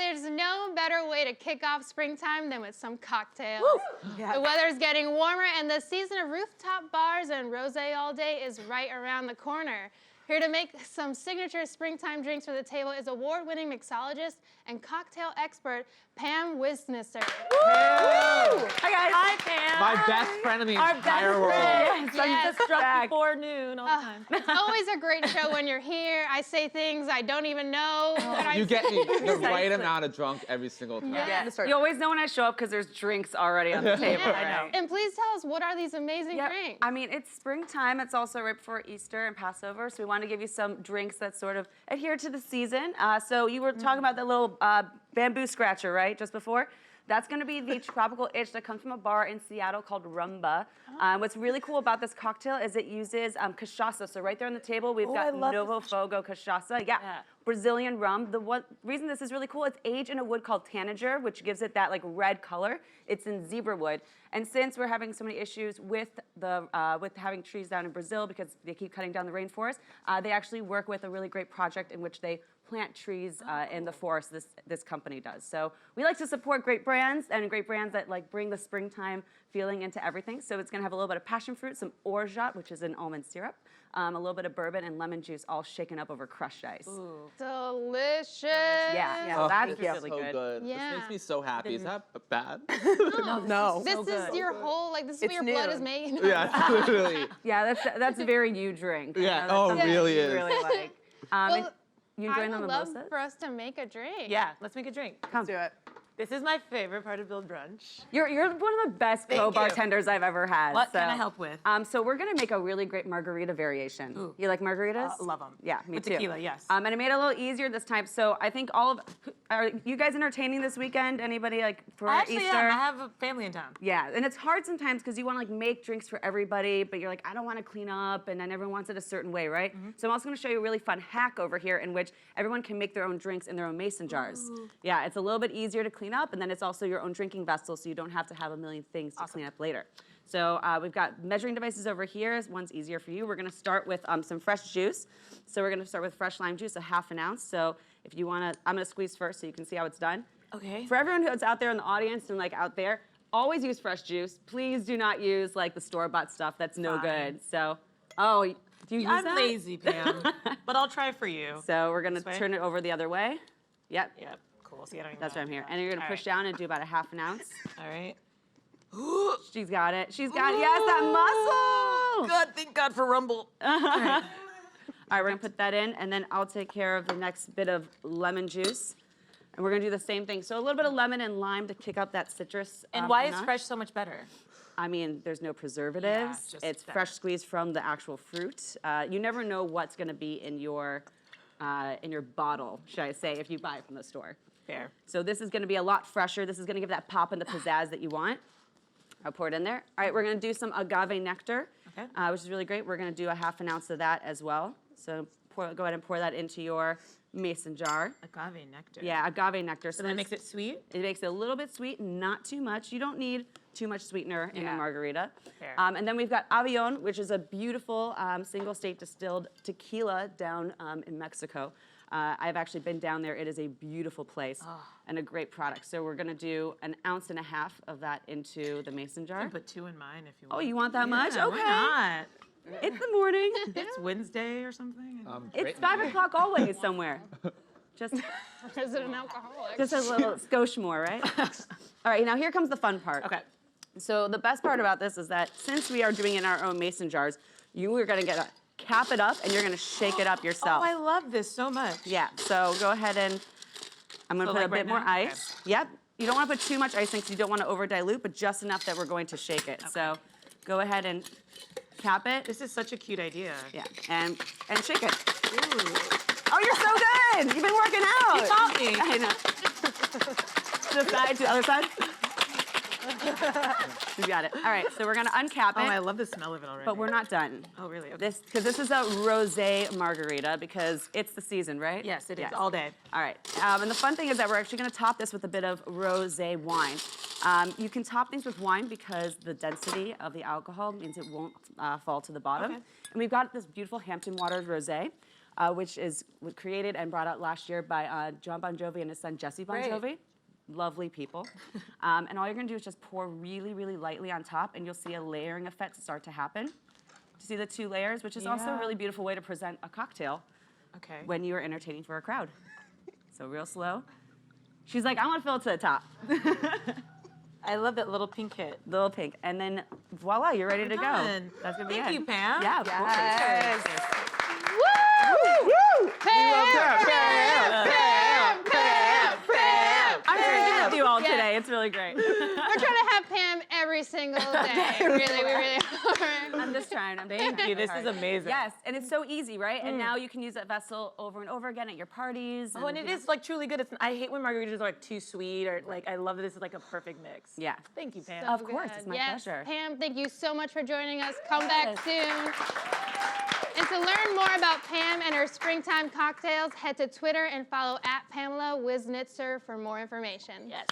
there's no better way to kick off springtime than with some cocktails. Yes. The weather's getting warmer and the season of rooftop bars and rosé all day is right around the corner. Here to make some signature springtime drinks for the table is award-winning mixologist and cocktail expert Pam Wiznitzer. Hi, guys. Hi, Pam. My best friend in the entire world. Yes, Yes. I'm Struck before noon all the time. It's always a great show when you're here. I say things I don't even know. What I'm You get me the Precisely. right amount of drunk every single time. Yeah. You always know when I show up because there's drinks already on the table. Yeah. I know. And please tell us, what are these amazing Yep. drinks? I mean, it's springtime. It's also right before Easter and Passover, so we want to give you some drinks that sort of adhere to the season. So you were talking about the little bamboo scratcher, right, just before? That's going to be the tropical itch that comes from a bar in Seattle called Rumba. What's really cool about this cocktail is it uses cachaça. So right there on the table, we've got Novo Fogo cachaça. Yeah. Brazilian rum. The reason this is really cool, it's aged in a wood called tanager, which gives it that like red color. It's in zebra wood. And since we're having so many issues with with having trees down in Brazil because they keep cutting down the rainforest, they actually work with a really great project in which they plant trees in the forest. This company does. So we like to support great brands and great brands that like bring the springtime feeling into everything. So it's going to have a little bit of passion fruit, some orgeat, which is an almond syrup, a little bit of bourbon and lemon juice, all shaken up over crushed ice. Ooh. Delicious. Yeah, Oh, that's this is really so good. Yeah. This makes me so happy. Is that bad? No. This So is good. your whole, like, this is It's what your blood new. is making. Yeah, literally. Yeah, that's a very you drink. Yeah, That's oh, something really you is. really like. And Well, you I enjoying the would love mimosas? for us to make a drink. Yeah, let's make a drink. Come do it. This is my favorite part of Build Brunch. You're one of the best Thank you. co-bartenders I've ever had. What so, can I help with? So we're gonna make a really great margarita variation. Ooh. You like margaritas? Love them. Yeah, me With too. tequila, yes. And I made it a little easier this time. So I think are you guys entertaining this weekend? Anybody like for I actually Easter? am. I have a family in town. Yeah, and it's hard sometimes because you want to like make drinks for everybody, but you're like, I don't want to clean up, and then everyone wants it a certain way, right? So I'm also going to show you a really fun hack over here in which everyone can make their own drinks in their own mason jars. Yeah, it's a little bit easier to clean up, and then it's also your own drinking vessel, so you don't have to have a million things to clean up later. So we've got measuring devices over here. One's easier for you. We're going to start with some fresh juice. So we're going to start with fresh lime juice, a ½ ounce. So if you want to, I'm going to squeeze first so you can see how it's done. Okay. For everyone who's out there in the audience and like out there, always use fresh juice. Please do not use like the store-bought stuff. That's no Fine. good. So, do you use I'm that? lazy, Pam, but I'll try for you. So we're gonna This way? turn it over the other way. Yep. Yep. Cool. See, I don't even That's know what I'm how here. to do And you're gonna that. push All down and do about a ½ ounce. right. All right. She's got it. She's got yes, that muscle. God, thank God for Rumble. All right, we're gonna put that in, and then I'll take care of the next bit of lemon juice. And we're gonna do the same thing. So a little bit of lemon and lime to kick up that citrus. And why is notch. fresh so much better? I mean, there's no preservatives. just It's that. fresh squeezed from the actual fruit. You never know what's gonna be in your bottle, should I say, if you buy it from the store. Fair. So this is gonna be a lot fresher. This is gonna give that pop and the pizzazz that you want. I'll pour it in there. All right, we're gonna do some agave nectar, Okay. which is really great. We're gonna do a ½ ounce of that as well. So go ahead and pour that into your mason jar. Agave nectar. Yeah, agave nectar. So that makes it sweet? It makes it a little bit sweet, not too much. You don't need too much sweetener in a Yeah. margarita. Fair. And then we've got Avion, which is a beautiful single state distilled tequila down in Mexico. I've actually been down there. It is a beautiful place and a great product. So we're gonna do an ounce and a half of that into the mason You jar. can put 2 in mine if you want. Oh, you want that much? Yeah, Okay. Why not? It's the morning. It's Wednesday or something. It's 5 o'clock always somewhere. Just Is it an alcoholic? a little skosh more, right? All right, now here comes the fun part. Okay. So the best part about this is that since we are doing it in our own mason jars, you are gonna cap it up and you're gonna shake it up yourself. Oh, I love this so much. Yeah, so go ahead and I'm gonna So, put like, a bit right more now? Okay. ice. Yep, you don't wanna put too much icing because you don't wanna over dilute, but just enough that we're going to shake it. So go ahead and cap it. This is such a cute idea. Yeah, and shake it. Ooh. Oh, you're so good! You've been working out. You taught me. I know. To the side, to the other side. You got it. All right, so we're gonna uncap Oh, I it, love the smell of it already. but we're not done. Oh, really? Okay. Because this is a rosé margarita because it's the season, right? Yes, it is. Yes. All day. All right, and the fun thing is that we're actually gonna top this with a bit of rosé wine. You can top things with wine because the density of the alcohol means it won't fall to the bottom. Okay. And we've got this beautiful Hampton Waters rosé. which was created and brought out last year by John Bon Jovi and his son Jesse Bon Great. Jovi. Lovely people. And all you're gonna do is just pour really, really lightly on top, and you'll see a layering effect start to happen. To see the 2 layers, which is also a Yeah. really beautiful way to present a cocktail Okay. when you are entertaining for a crowd. So real slow. She's like, I want to fill it to the top. I love that little pink hit. Little pink. And then voila, you're ready to go. done. That's gonna be Thank it. you, Pam. Yeah, of course. Yes. Woo! Pam! I'm drinking with you all today. It's really great. We're trying to have Pam every single day. Really, we really are. I'm just trying. Thank you. This is amazing. Yes, and it's so easy, right? And now you can use that vessel over and over again at your parties. Oh, and it is like truly good. I hate when margaritas are like too sweet or like I love that this is like a perfect mix. Yeah. Thank you, Pam. Of course, it's my Yes, pleasure. Pam, thank you so much for joining us. Come back soon. And to learn more about Pam and her springtime cocktails, head to Twitter and follow @Pamela Wiznitzer for more information. Yes.